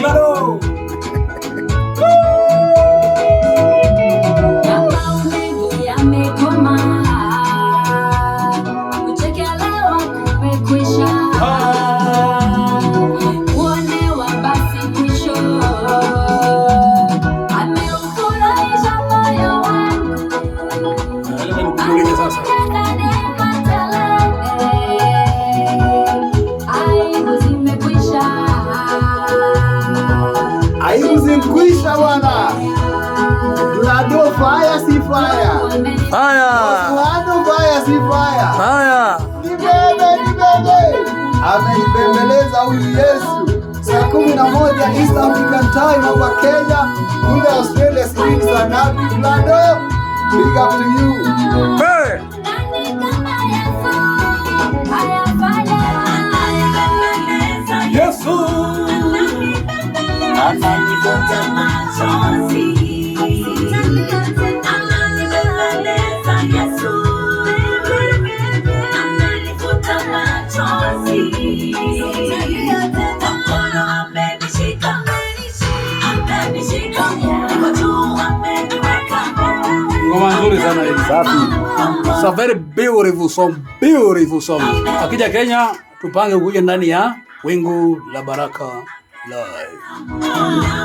Claro. Aibu zimekwisha bwana. Glado fire si fire. Fire. Glado fire si fire. Fire. Nibebe. Amenibembeleza huyu Yesu. Saa 11 East African Time hapa Kenya. Kule Australia sijui saa ngapi. Glado, big up to you. Hey. Yesu. Ngoma nzuri sana hii. Safi. It's a very beautiful song. Akija Kenya tupange kuja ndani ya Wingu la Baraka Live.